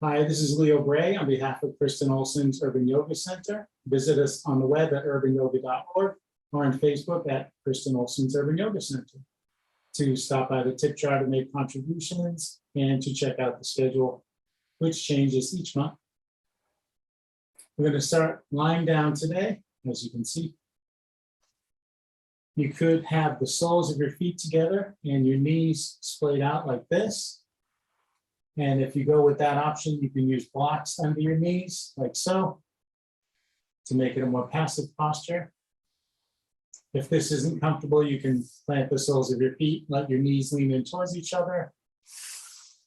Hi, this is Leo Gray on behalf of Kristen Olson's Urban Yoga Center. Visit us on the web at urbanyoga.org or on Facebook at Kristen Olson's Urban Yoga Center to stop by the tip jar to make contributions and to check out the schedule, which changes each month. We're going to start lying down today, as you can see. You could have the soles of your feet together and your knees splayed out like this. And if you go with that option, you can use blocks under your knees, like so, to make it a more passive posture. If this isn't comfortable, you can plant the soles of your feet, let your knees lean in towards each other,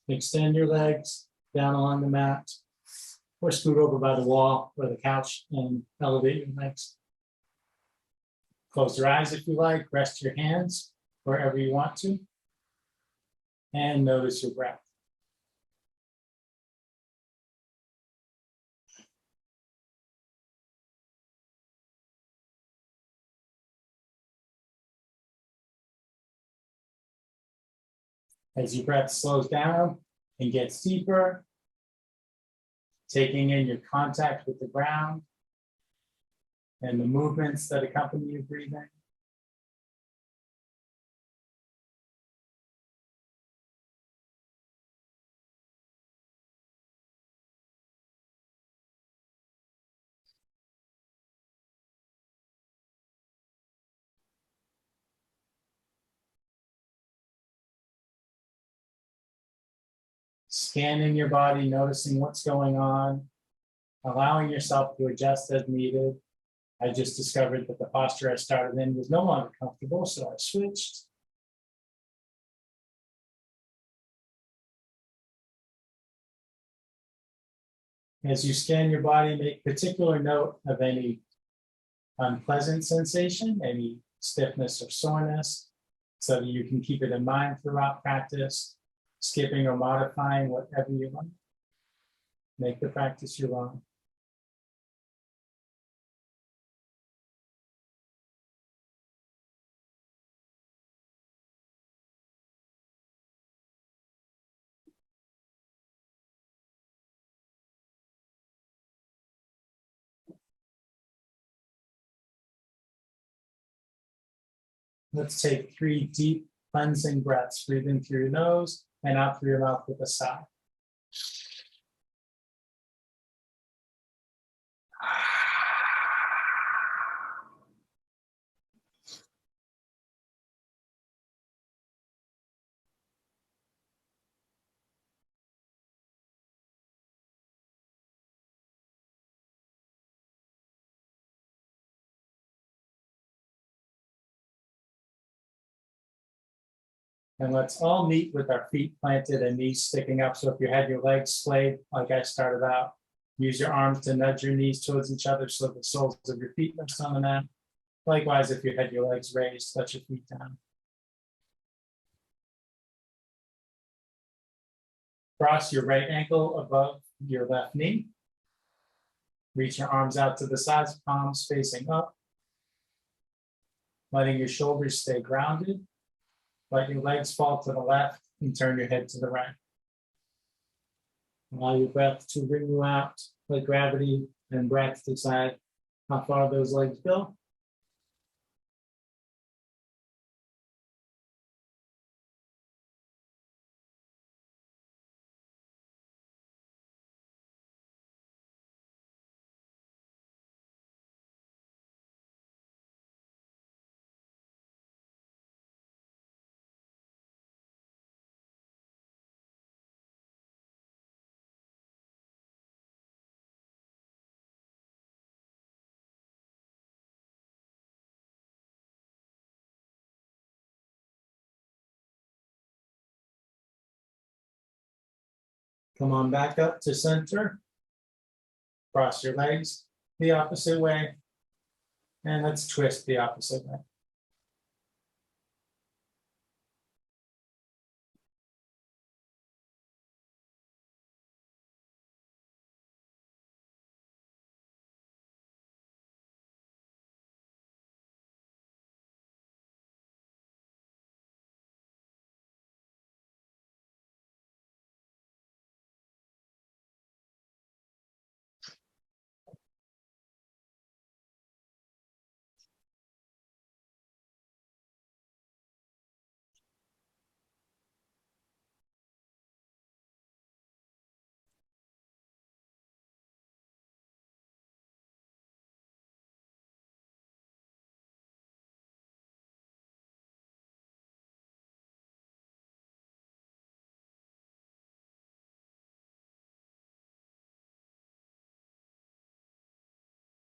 extend your legs down along the mat, or scoot over by the wall or the couch and elevate your legs. Close your eyes if you like, rest your hands wherever you want to, and notice your breath. As your breath slows down and gets deeper, taking in your contact with the ground and the movements that accompany your breathing. Scanning your body, noticing what's going on, allowing yourself to adjust as needed. I just discovered that the posture I started in was no longer comfortable, so I switched. As you scan your body, make particular note of any unpleasant sensation, any stiffness or soreness, so that you can keep it in mind throughout practice, skipping or modifying whatever you want. Make the practice your own. Let's take 3 deep cleansing breaths. Breathe in through your nose and out through your mouth with a sigh. And let's all meet with our feet planted and knees sticking up. So if you had your legs splayed, like I started out, use your arms to nudge your knees towards each other so the soles of your feet rest on the mat. Likewise, if you had your legs raised, let your feet down. Cross your right ankle above your left knee. Reach your arms out to the sides, palms facing up. Letting your shoulders stay grounded. Let your legs fall to the left and turn your head to the right. Allow your breath to bring you out. Let gravity and breath decide how far those legs go. Come on back up to center. Cross your legs the opposite way. And let's twist the opposite way.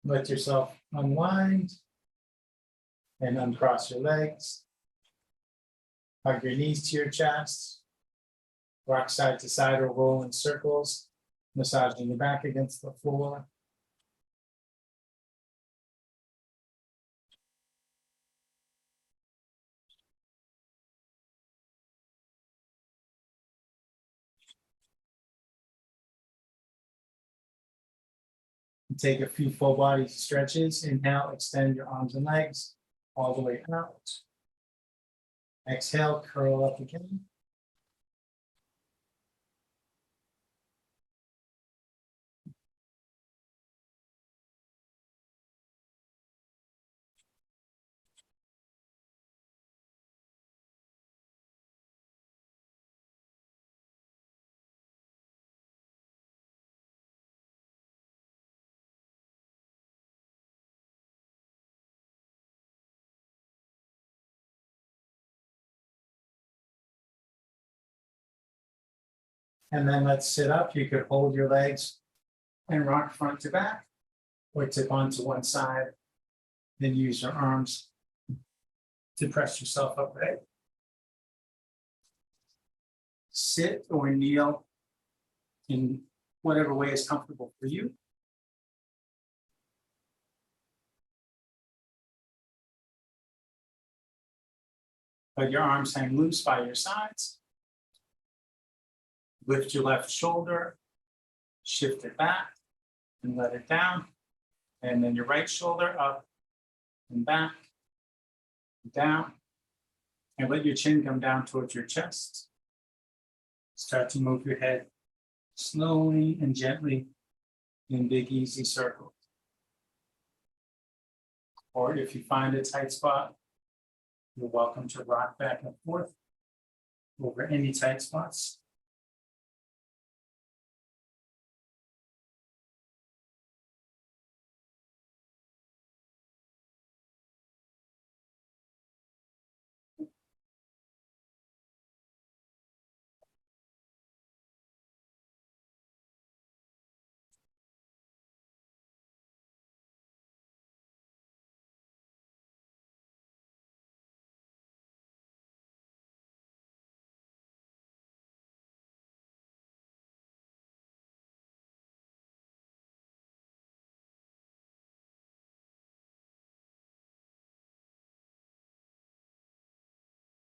Let yourself unwind and uncross your legs. Hug your knees to your chest. Rock side to side or roll in circles, massaging your back against the floor. Take a few full body stretches. Inhale, extend your arms and legs all the way out. Exhale, curl up again. And then let's sit up. You could hold your legs and rock front to back, or tip onto one side. Then use your arms to press yourself upright. Sit or kneel in whatever way is comfortable for you. Let your arms hang loose by your sides. Lift your left shoulder, shift it back and let it down. And then your right shoulder up and back, down. And let your chin come down towards your chest. Start to move your head slowly and gently in big, easy circles. Or if you find a tight spot, you're welcome to rock back and forth over any tight spots.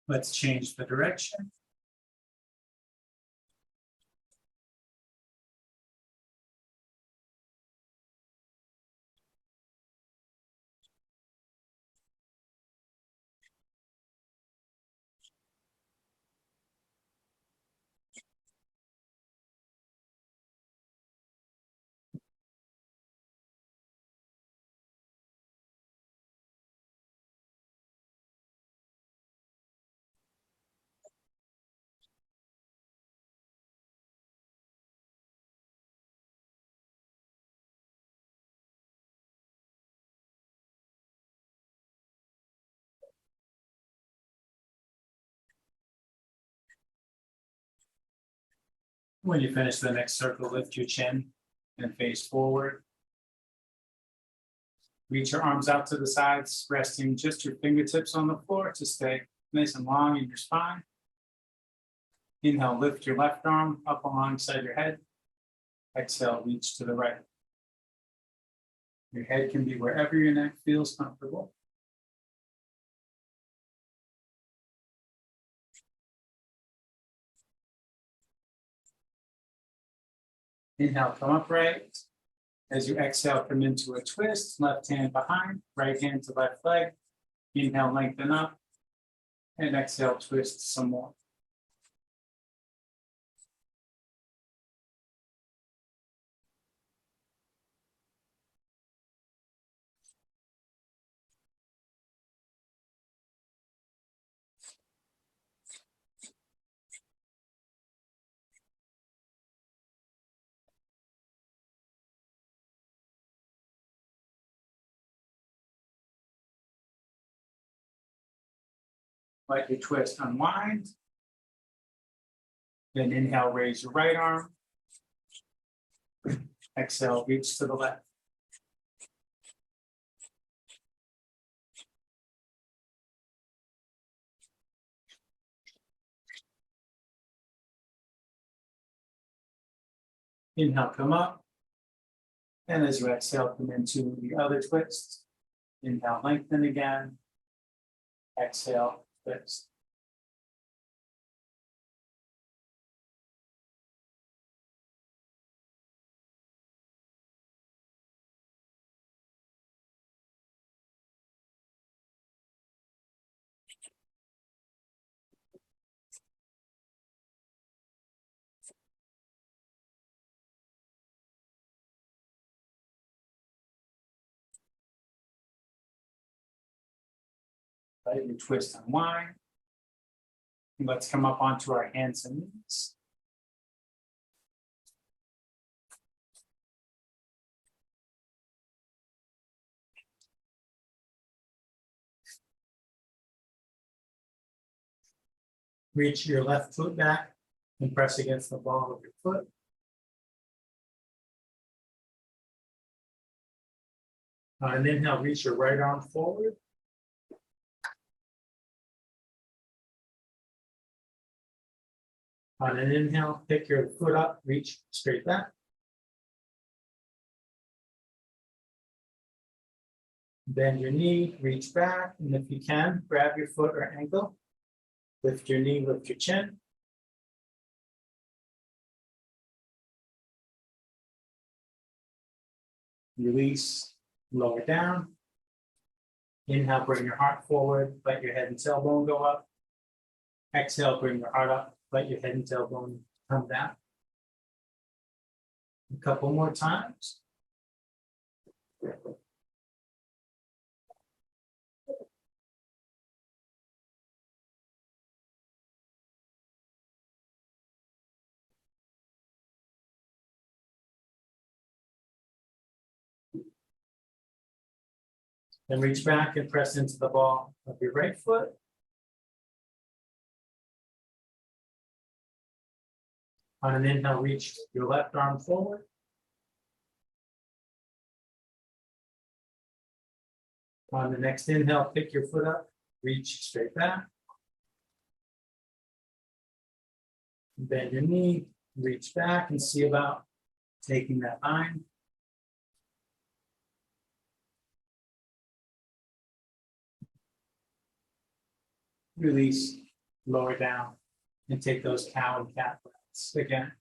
Let's change the direction. When you finish the next circle, lift your chin and face forward. Reach your arms out to the sides, resting just your fingertips on the floor to stay nice and long in your spine. Inhale, lift your left arm up alongside your head. Exhale, reach to the right. Your head can be wherever your neck feels comfortable. Inhale, come upright. As you exhale, come into a twist, left hand behind, right hand to left leg. Inhale, lengthen up, and exhale, twist some more. Let your twist unwind. Then inhale, raise your right arm. Exhale, reach to the left. Inhale, come up. And as you exhale, come into the other twist. Inhale, lengthen again. Exhale, twist. Let your twist unwind. And let's come up onto our hands and knees. Reach your left foot back and press against the ball of your foot. On an inhale, reach your right arm forward. On an inhale, pick your foot up, reach straight back. Bend your knee, reach back, and if you can, grab your foot or ankle. Lift your knee, lift your chin. Release, lower down. Inhale, bring your heart forward, let your head and tailbone go up. Exhale, bring your heart up, let your head and tailbone come down. A couple more times. Then reach back and press into the ball of your right foot. On an inhale, reach your left arm forward. On the next inhale, pick your foot up, reach straight back. Bend your knee, reach back and see about taking that line. Release, lower down, and take those cow and cat breaths again.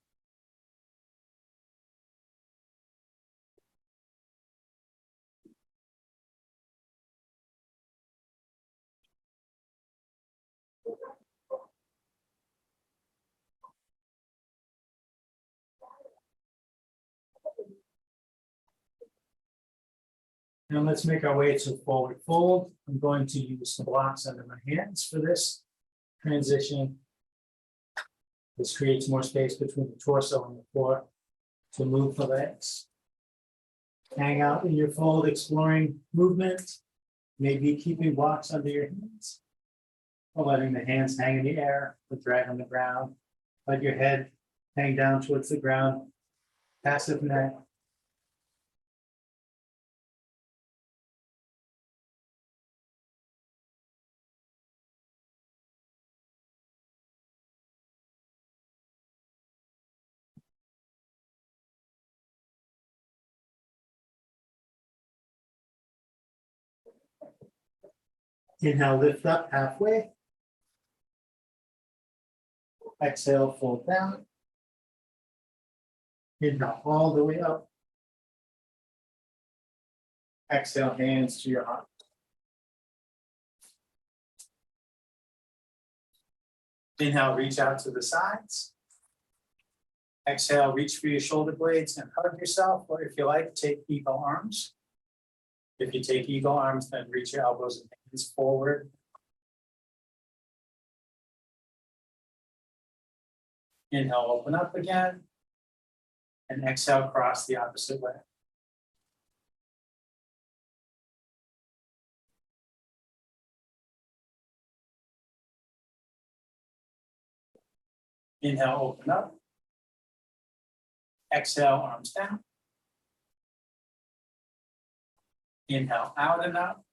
Now let's make our way to forward fold. I'm going to use the blocks under my hands for this transition. This creates more space between the torso and the floor to move the legs. Hang out in your fold, exploring movement, maybe keeping blocks under your hands, or letting the hands hang in the air, or drag on the ground. Let your head hang down towards the ground, passive neck. Inhale, lift up halfway. Exhale, fold down. Inhale, all the way up. Exhale, hands to your heart. Inhale, reach out to the sides. Exhale, reach for your shoulder blades and hug yourself, or if you like, take eagle arms. If you take eagle arms, then reach your elbows and hands forward. Inhale, open up again. And exhale, cross the opposite way. Inhale, open up. Exhale, arms down. Inhale, out and up.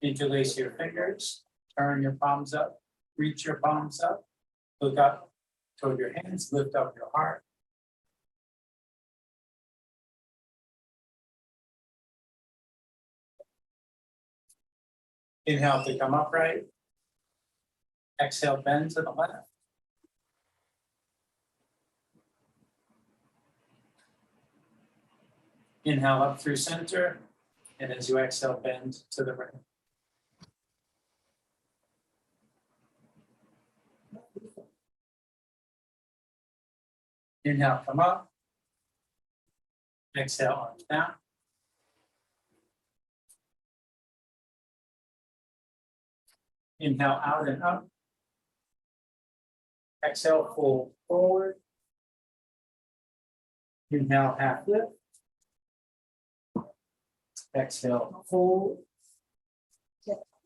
Interlace your fingers, turn your palms up, reach your palms up, look up toward your hands, lift up your heart. Inhale to come upright. Exhale, bend to the left. Inhale up through center, and as you exhale, bend to the right. Inhale, come up. Exhale, arms down. Inhale, out and up. Exhale, fold forward. Inhale, half lift. Exhale, fold.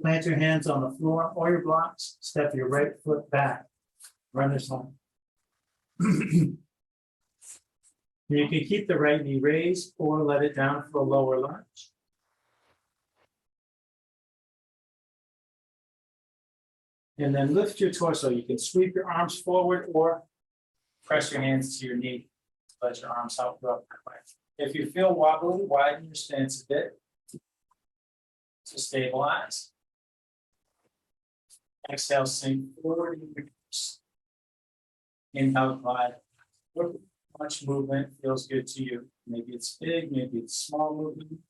Plant your hands on the floor or your blocks. Step your right foot back. Runner's home. You can keep the right knee raised or let it down for a lower lunge. And then lift your torso. You can sweep your arms forward or press your hands to your knee. Let your arms out up that way. If you feel wobbly, widen your stance a bit to stabilize. Exhale, sink forward. Inhale, glide. How much movement feels good to you? Maybe it's big, maybe it's small movement.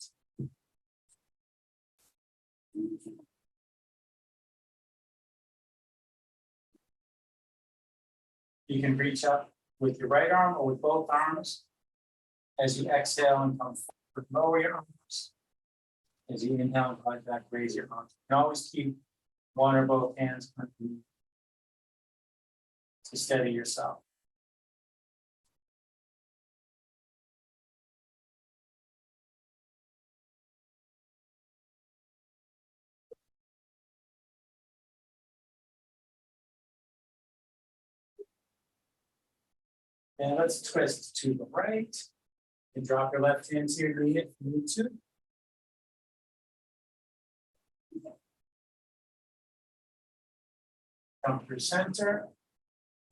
You can reach up with your right arm or with both arms. As you exhale and come forward, lower your arms. As you inhale and glide back, raise your arms. You can always keep one or both hands underneath to steady yourself. And let's twist to the right. And drop your left hand to your knee if you need to. Come through center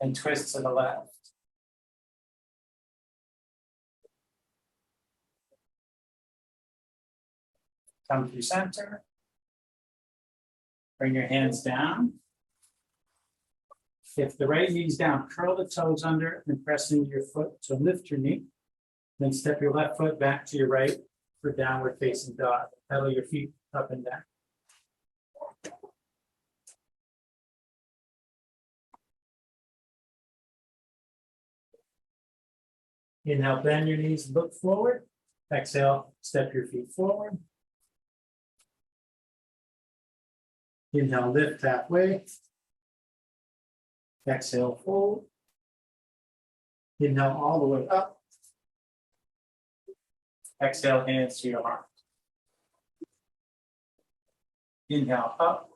and twist to the left. Come through center. Bring your hands down. If the right knee's down, curl the toes under and press into your foot to lift your knee. Then step your left foot back to your right for downward facing dog. Pedal your feet up and down. Inhale, bend your knees, look forward. Exhale, step your feet forward. Inhale, lift halfway. Exhale, fold. Inhale all the way up. Exhale, hands to your heart. Inhale up.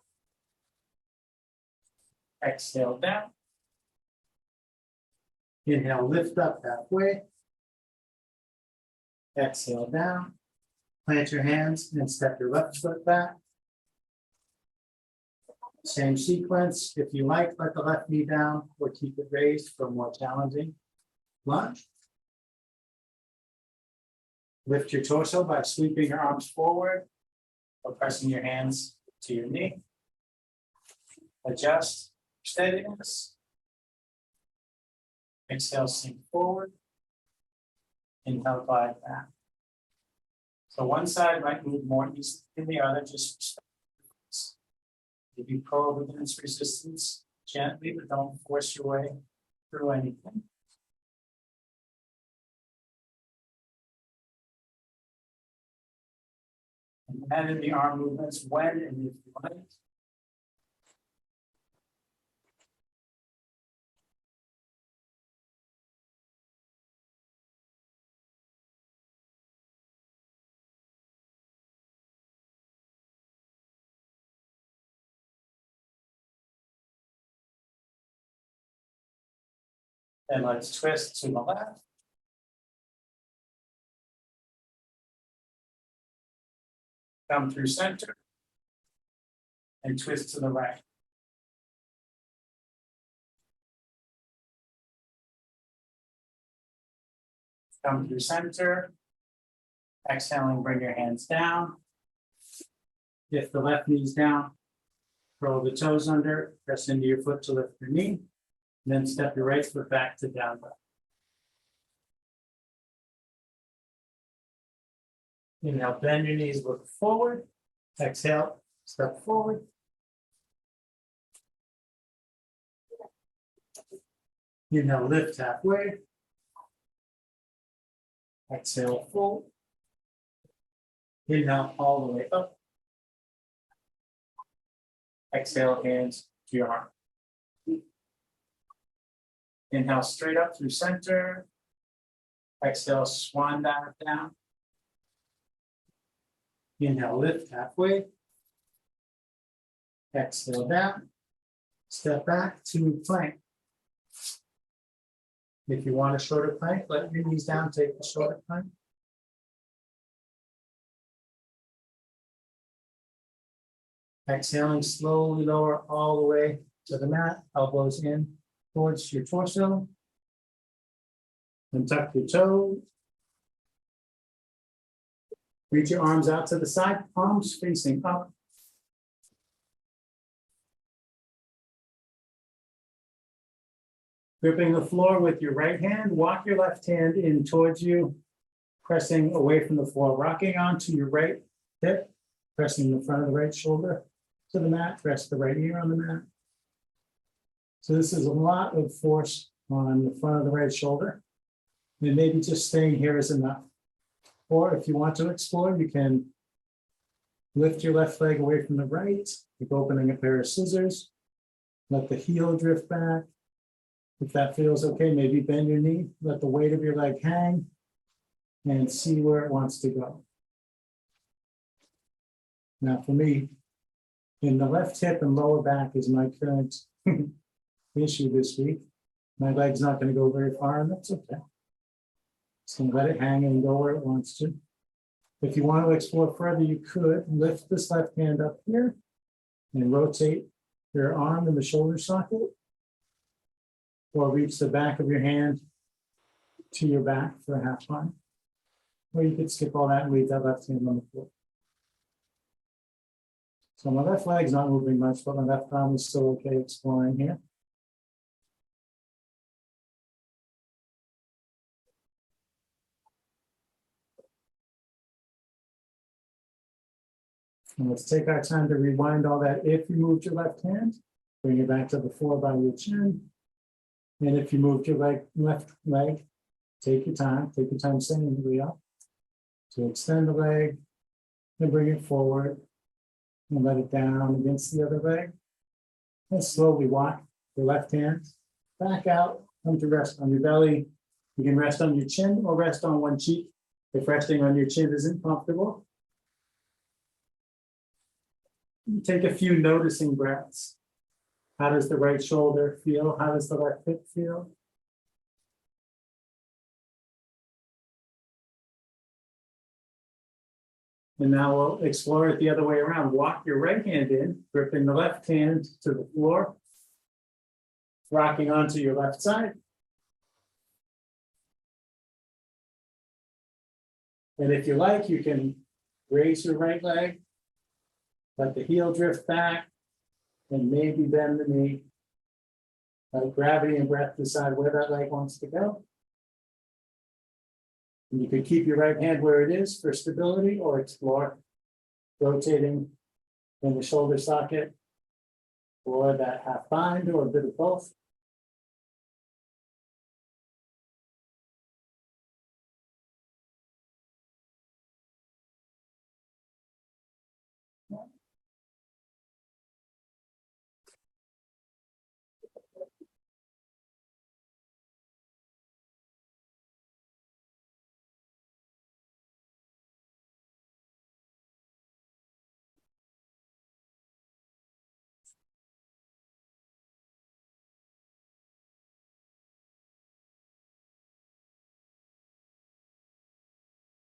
Exhale down. Inhale, lift up halfway. Exhale down. Plant your hands and step your left foot back. Same sequence. If you like, let the left knee down or keep it raised for a more challenging lunge. Lift your torso by sweeping your arms forward or pressing your hands to your knee. Adjust steadiness. Exhale, sink forward. Inhale, glide back. So one side might move more easily than the other, just if you probe against resistance gently, but don't force your way through anything. And add in the arm movements when and if you like. And let's twist to the left. Come through center. And twist to the right. Come through center. Exhaling, bring your hands down. If the left knee's down, curl the toes under, press into your foot to lift your knee, then step your right foot back to down dog. Inhale, bend your knees, look forward. Exhale, step forward. Inhale, lift halfway. Exhale, fold. Inhale, all the way up. Exhale, hands to your arm. Inhale, straight up through center. Exhale, swan dive down. Inhale, lift halfway. Exhale, down. Step back to plank. If you want a shorter plank, let your knees down, take the shorter plank. Exhaling, slowly lower all the way to the mat, elbows in towards your torso. And tuck your toes. Reach your arms out to the side, palms facing up. Gripping the floor with your right hand, walk your left hand in towards you, pressing away from the floor, rocking onto your right hip, pressing the front of the right shoulder to the mat, press the right ear on the mat. So this is a lot of force on the front of the right shoulder. And maybe just staying here is enough. Or if you want to explore, you can lift your left leg away from the right, like opening a pair of scissors. Let the heel drift back. If that feels okay, maybe bend your knee, let the weight of your leg hang, and see where it wants to go. Now for me, in the left hip and lower back is my current issue this week. My leg's not going to go very far, and that's okay. Just going to let it hang and go where it wants to. If you want to explore further, you could lift this left hand up here and rotate your arm in the shoulder socket, or reach the back of your hand to your back for a half line. Or you could skip all that and leave that left hand on the floor. So my left leg's not moving much, but my left arm is still okay exploring here. And let's take our time to rewind all that. If you moved your left hand, bring it back to the floor by your chin. And if you moved your left leg, take your time staying really up. So extend the leg and bring it forward and let it down against the other leg. And slowly walk the left hand back out, come to rest on your belly. You can rest on your chin or rest on one cheek. If resting on your chin isn't comfortable, you take a few noticing breaths. How does the right shoulder feel? How does the left hip feel? And now we'll explore it the other way around. Walk your right hand in, gripping the left hand to the floor, rocking onto your left side. And if you like, you can raise your right leg, let the heel drift back, and maybe bend the knee. Let gravity and breath decide where that leg wants to go. And you could keep your right hand where it is for stability, or explore rotating in the shoulder socket, or that half bind, or a bit of both.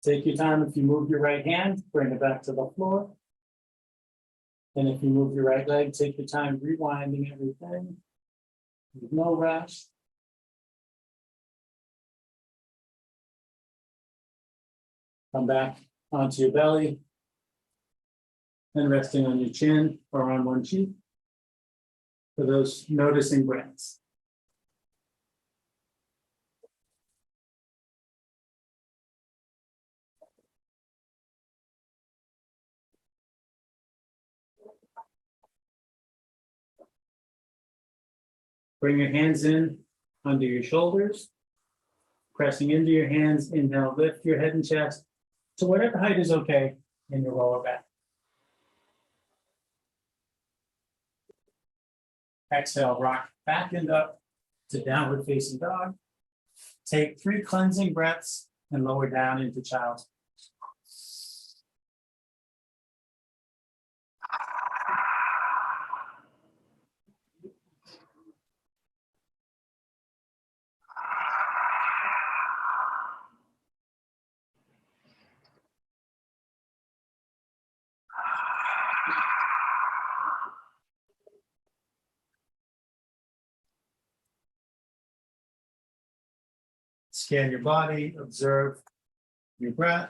Take your time. If you move your right hand, bring it back to the floor. And if you move your right leg, take your time rewinding everything. There's no rush. Come back onto your belly. and resting on your chin or on one cheek for those noticing breaths. Bring your hands in under your shoulders, pressing into your hands. Inhale, lift your head and chest to whatever height is okay in your lower back. Exhale, rock back and up to downward facing dog. Take 3 cleansing breaths and lower down into child's pose. Scan your body, observe your breath.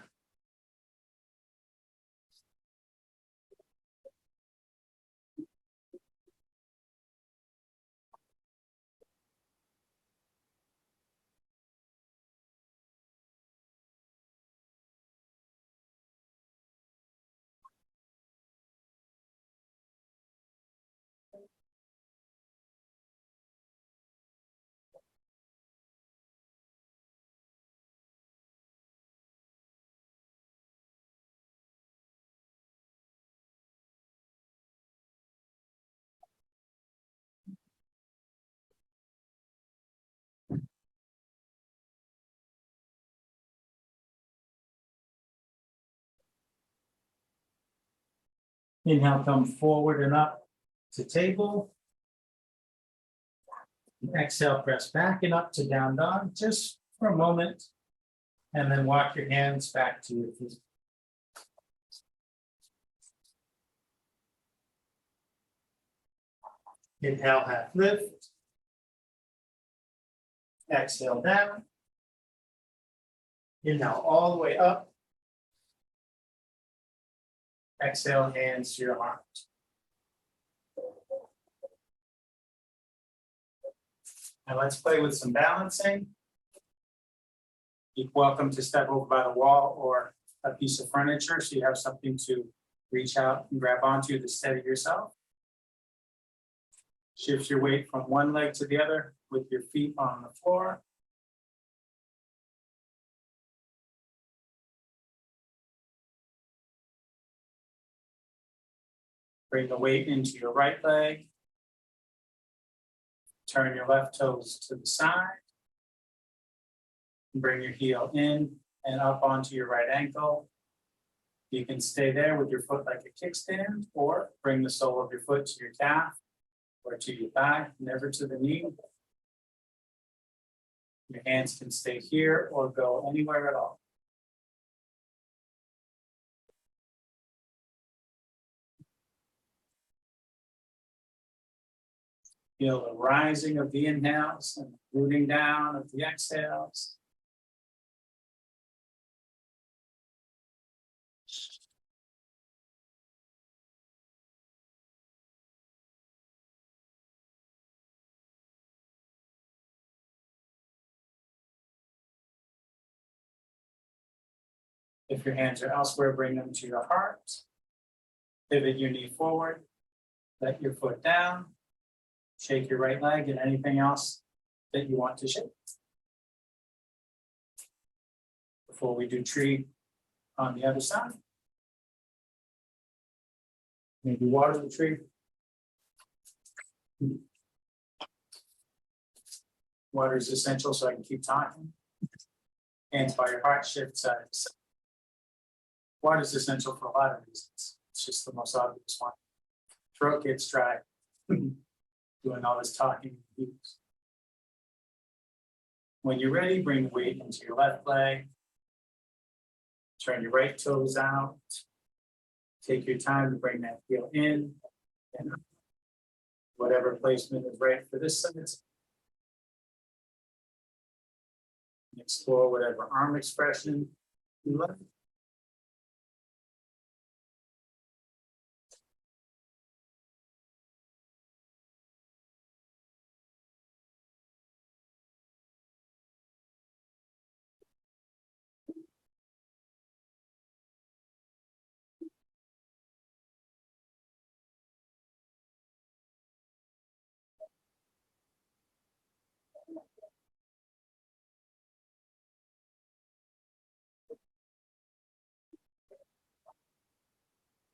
Inhale, come forward and up to table. Exhale, press back and up to down dog just for a moment. And then walk your hands back to your feet. Inhale, half lift. Exhale down. Inhale all the way up. Exhale, hands to your heart. Now let's play with some balancing. You're welcome to step over by the wall or a piece of furniture so you have something to reach out and grab onto to steady yourself. Shift your weight from one leg to the other with your feet on the floor. Bring the weight into your right leg. Turn your left toes to the side. Bring your heel in and up onto your right ankle. You can stay there with your foot like a kickstand, or bring the sole of your foot to your calf or to your thigh, never to the knee. Your hands can stay here or go anywhere at all. Feel the rising of the inhales and the rooting down of the exhales. If your hands are elsewhere, bring them to your heart. Pivot your knee forward. Let your foot down. Shake your right leg and anything else that you want to shake. Before we do tree on the other side. Maybe water the tree. Water is essential so I can keep talking. Hands by your heart, shift side to side. Water is essential for a lot of reasons. It's just the most obvious one. Throat gets dry. Doing all this talking. When you're ready, bring the weight into your left leg. Turn your right toes out. Take your time to bring that heel in and whatever placement is right for this side. Explore whatever arm expression you like.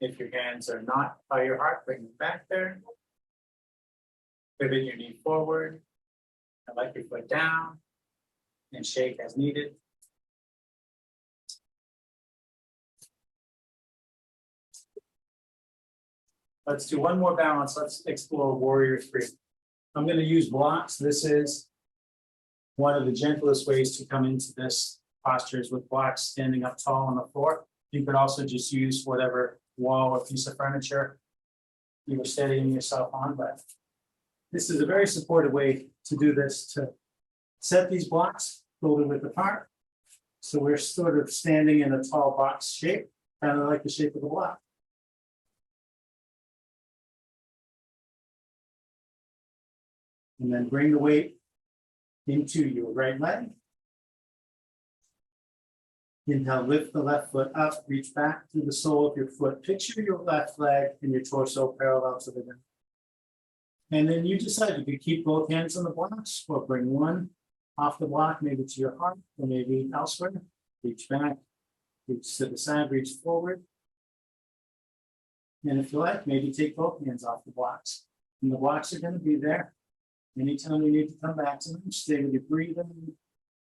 If your hands are not by your heart, bring them back there. Pivot your knee forward. And let your foot down. And shake as needed. Let's do one more balance. Let's explore Warrior 3. I'm going to use blocks. This is one of the gentlest ways to come into this posture is with blocks standing up tall on the floor. You could also just use whatever wall or piece of furniture you were steadying yourself on, but this is a very supportive way to do this, to set these blocks shoulder width apart. So we're sort of standing in a tall box shape, kind of like the shape of the block. And then bring the weight into your right leg. Inhale, lift the left foot up, reach back to the sole of your foot. Picture your left leg and your torso parallel to the ground. And then you decide you could keep both hands on the blocks or bring one off the block, maybe to your heart or maybe elsewhere. Reach back, reach to the side, reach forward. And if you like, maybe take both hands off the blocks. And the blocks are going to be there. Anytime you need to come back to them, stay with your breathing.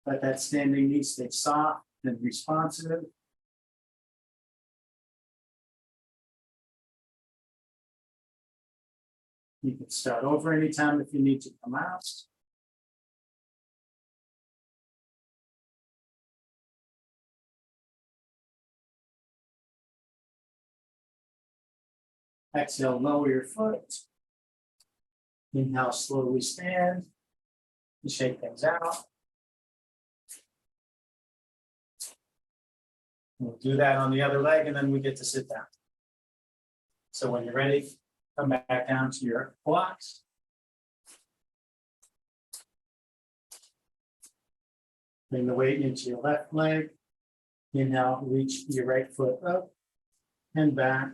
Let that standing knee stay soft and responsive. You can start over anytime if you need to come out. Exhale, lower your foot. Inhale, slowly stand. And shake things out. We'll do that on the other leg, and then we get to sit down. So when you're ready, come back down to your blocks. Bring the weight into your left leg. Inhale, reach your right foot up and back.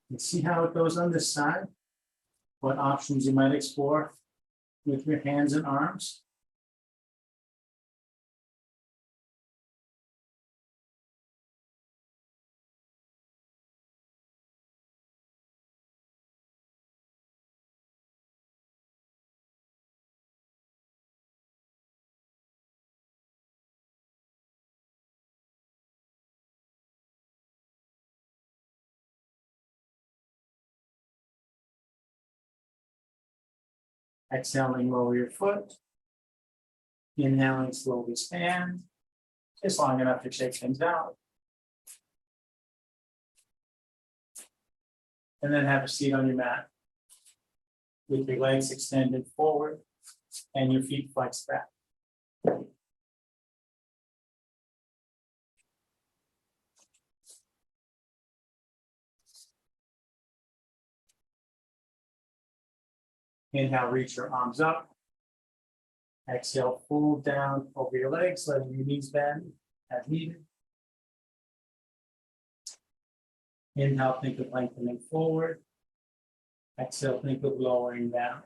And see how it goes on this side. What options you might explore with your hands and arms. Exhaling, lower your foot. Inhaling, slowly stand. Just long enough to shake things out. And then have a seat on your mat. With your legs extended forward and your feet flexed back. Inhale, reach your arms up. Exhale, fold down over your legs, letting your knees bend as needed. Inhale, think of lengthening forward. Exhale, think of lowering down.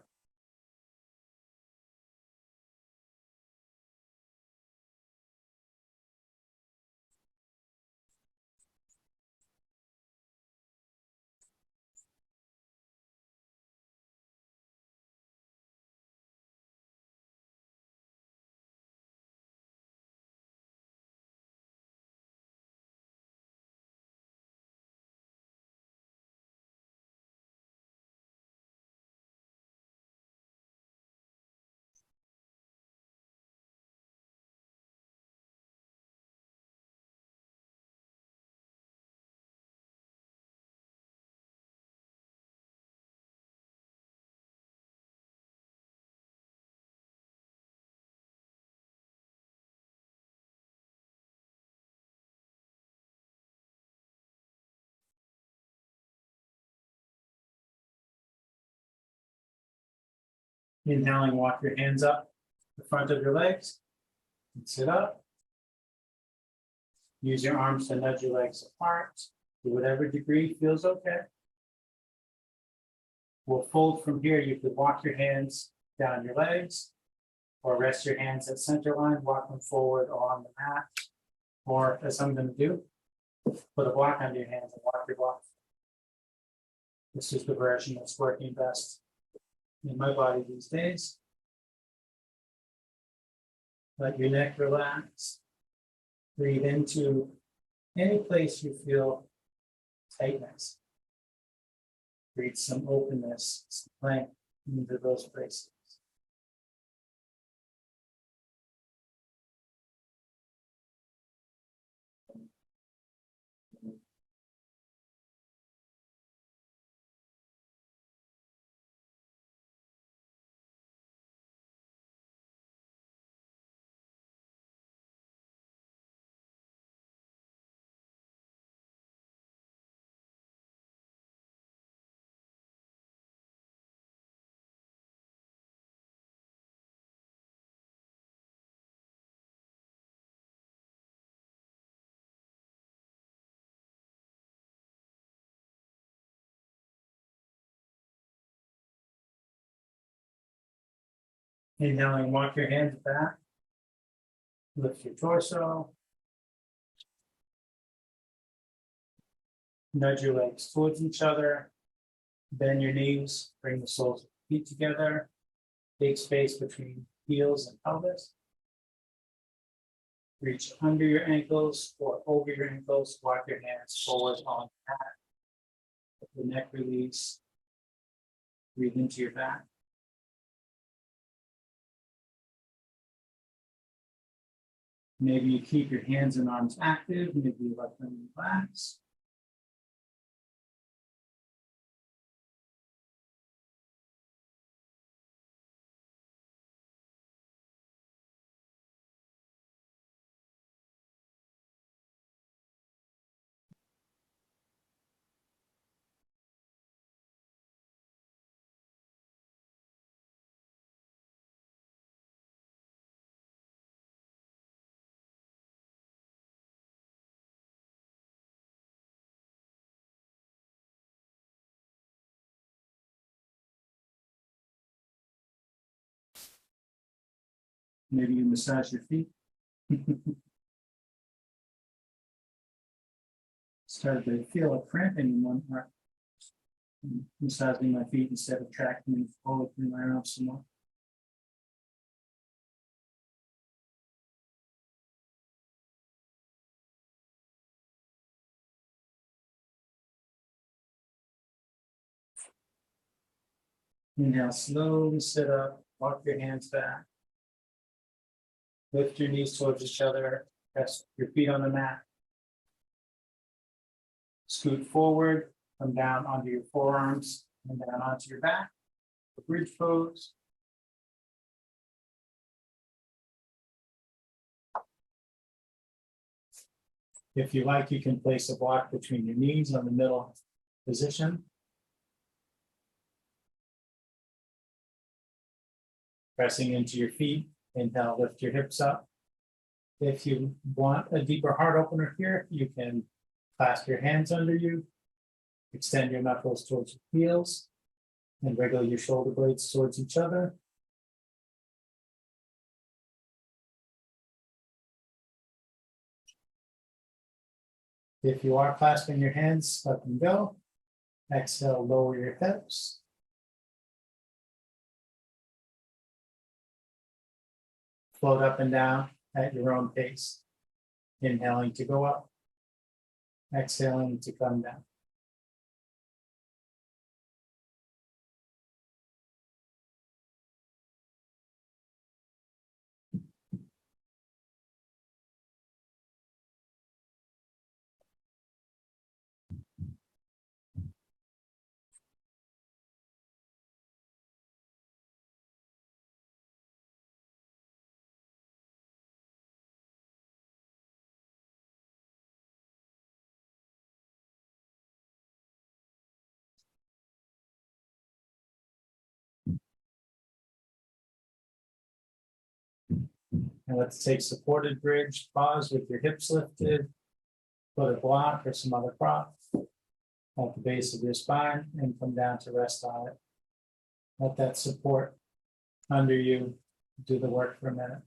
Inhaling, walk your hands up the front of your legs and sit up. Use your arms to nudge your legs apart to whatever degree feels okay. We'll fold from here. You could walk your hands down your legs or rest your hands at center line, walk them forward or on the mat, or as I'm going to do, Put a block under your hands and walk your block. This is the version that's working best in my body these days. Let your neck relax. Breathe into any place you feel tightness. Breathe some openness, some length into those places. Inhaling, walk your hands back. Lift your torso. Nudge your legs towards each other. Bend your knees. Bring the soles of the feet together. Big space between heels and pelvis. Reach under your ankles or over your ankles. Walk your hands forward on the mat. Let the neck release. Breathe into your back. Maybe you keep your hands and arms active. Maybe you let them relax. Maybe you massage your feet. Started to feel a cramp in one part. Massaging my feet instead of tracking them forward through my arms some more. Inhale, slowly sit up, walk your hands back. Lift your knees towards each other, press your feet on the mat. Scoot forward, come down onto your forearms and down onto your back. The bridge pose. If you like, you can place a block between your knees on the middle position. Pressing into your feet, inhale, lift your hips up. If you want a deeper heart opener here, you can clasp your hands under you, extend your knuckles towards your heels, and wiggle your shoulder blades towards each other. If you are clasping your hands, let them go. Exhale, lower your hips. Float up and down at your own pace. Inhaling to go up. Exhaling to come down. And let's take supported bridge. Pause with your hips lifted. Put a block or some other prop at the base of your spine and come down to rest on it. Let that support under you do the work for a minute.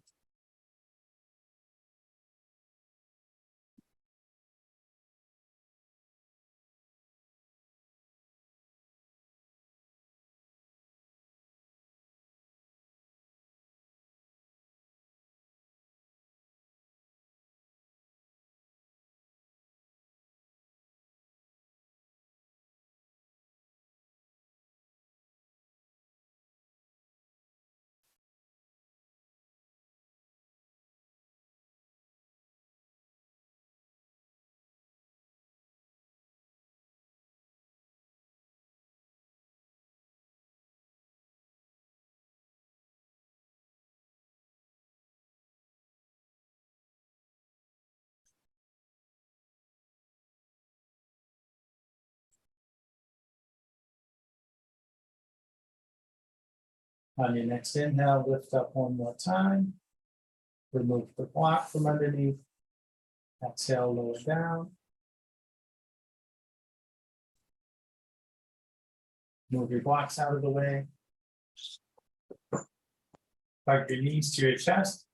On your next inhale, lift up one more time. Remove the block from underneath. Exhale, lower down. Move your blocks out of the way. Plug your knees to your chest.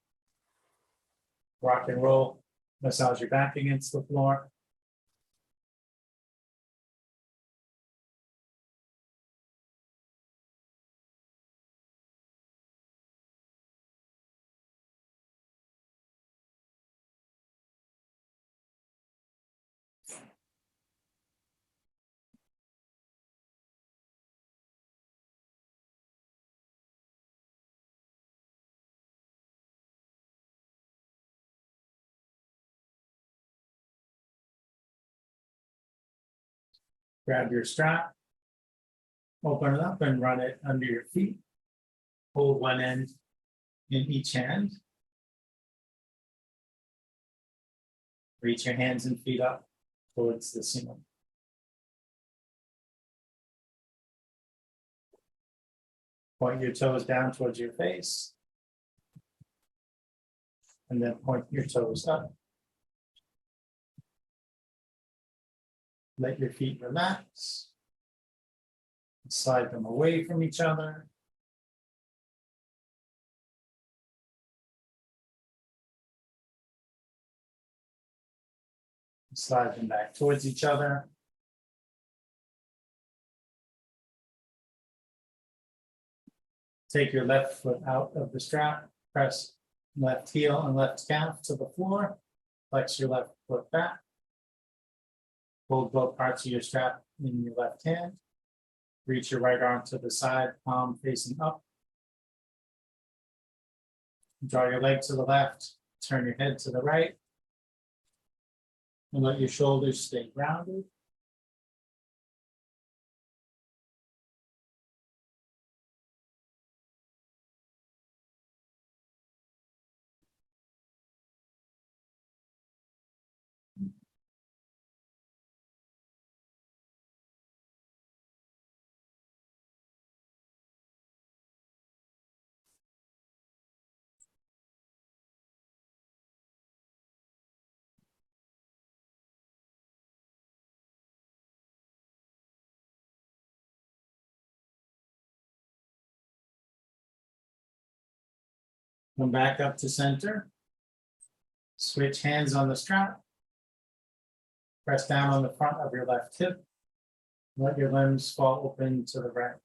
Rock and roll. Massage your back against the floor. Grab your strap. Open it up and run it under your feet. Hold one end in each hand. Reach your hands and feet up towards the ceiling. Point your toes down towards your face. And then point your toes up. Let your feet relax. Slide them away from each other. Slide them back towards each other. Take your left foot out of the strap. Press left heel and left calf to the floor. Flex your left foot back. Hold both parts of your strap in your left hand. Reach your right arm to the side, palm facing up. Draw your leg to the left. Turn your head to the right. And let your shoulders stay grounded. Come back up to center. Switch hands on the strap. Press down on the front of your left hip. Let your limbs fall open to the right.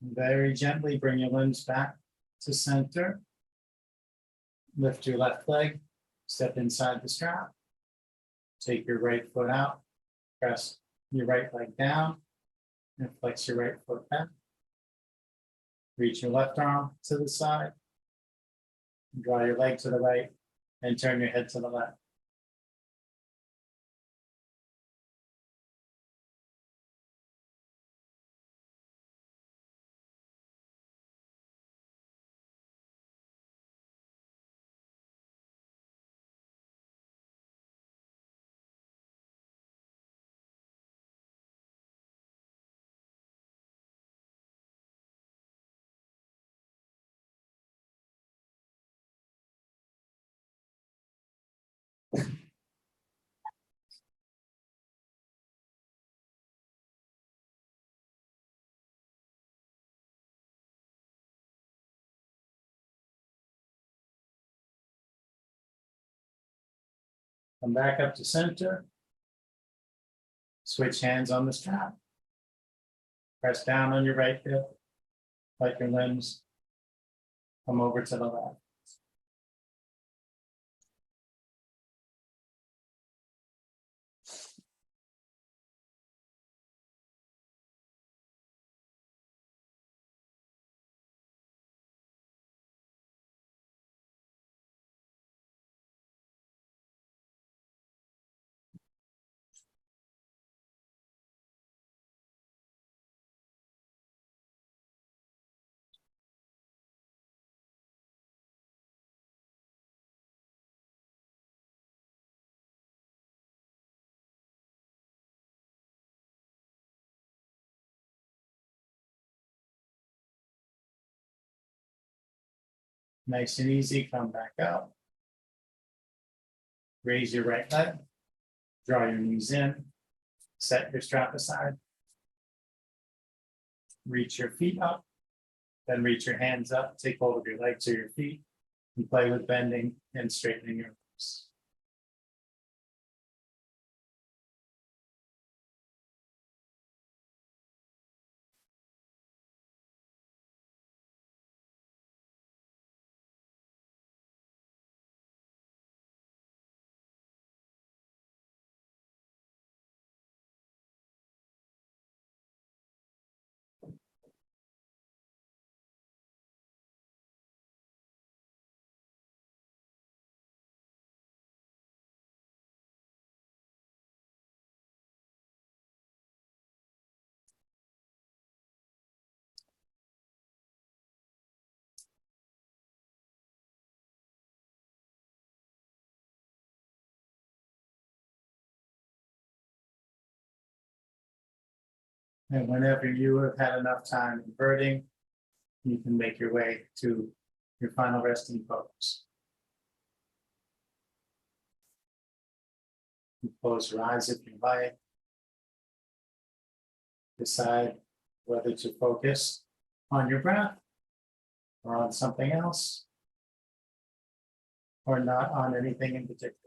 Very gently bring your limbs back to center. Lift your left leg, step inside the strap. Take your right foot out, press your right leg down, and flex your right foot back. Reach your left arm to the side. Draw your leg to the right, and turn your head to the left. Come back up to center. Switch hands on the strap. Press down on your right hip. Let your limbs Come over to the left. Nice and easy, come back up. Raise your right leg, draw your knees in, set your strap aside. Reach your feet up, then reach your hands up, take hold of your legs or your feet, and play with bending and straightening your arms. And whenever you have had enough time inverting, you can make your way to your final resting pose. You close your eyes if you like. Decide whether to focus on your breath or on something else, or not on anything in particular.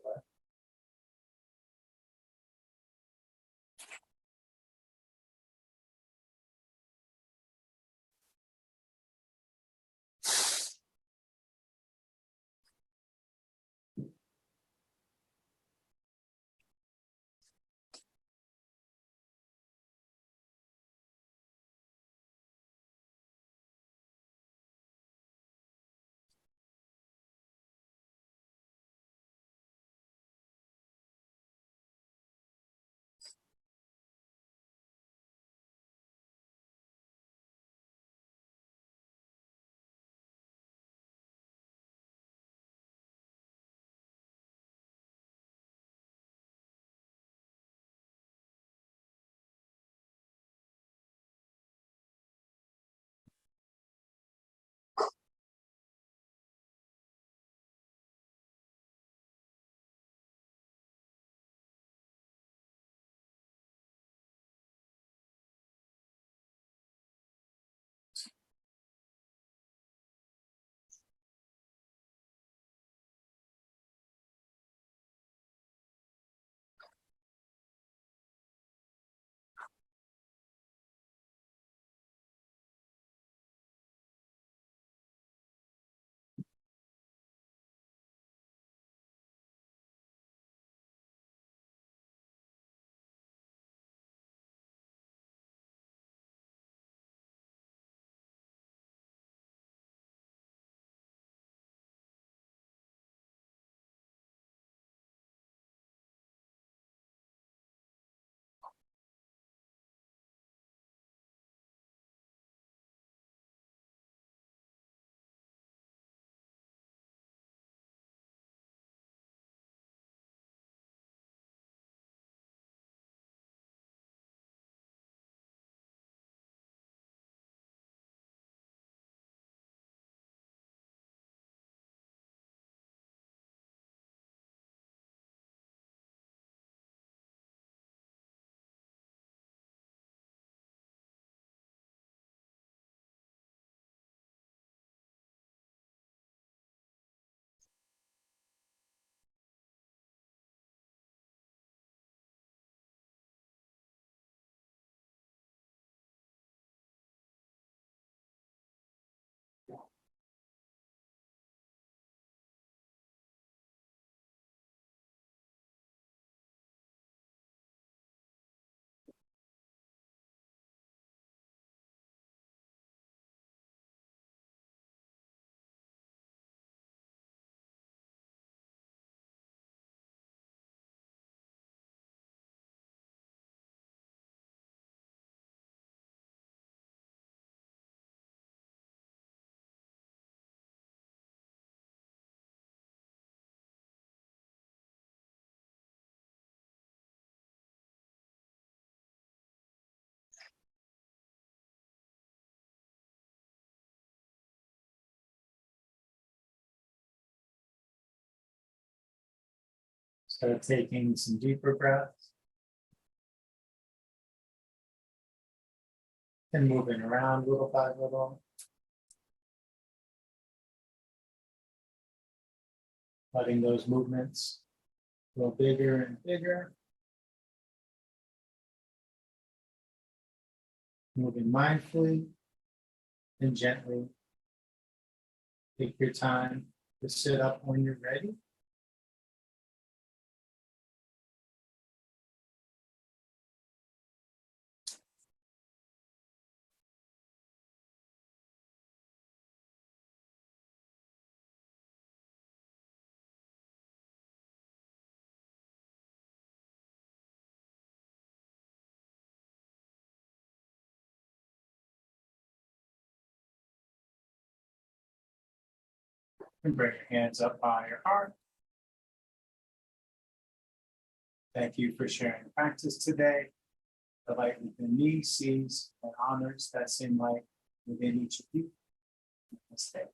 Start taking some deeper breaths. And moving around little by little. Letting those movements grow bigger and bigger. Moving mindfully and gently. Take your time to sit up when you're ready. And bring your hands up by your heart. Thank you for sharing the practice today. The light within me sees and honors that same light within each of you. Namaste.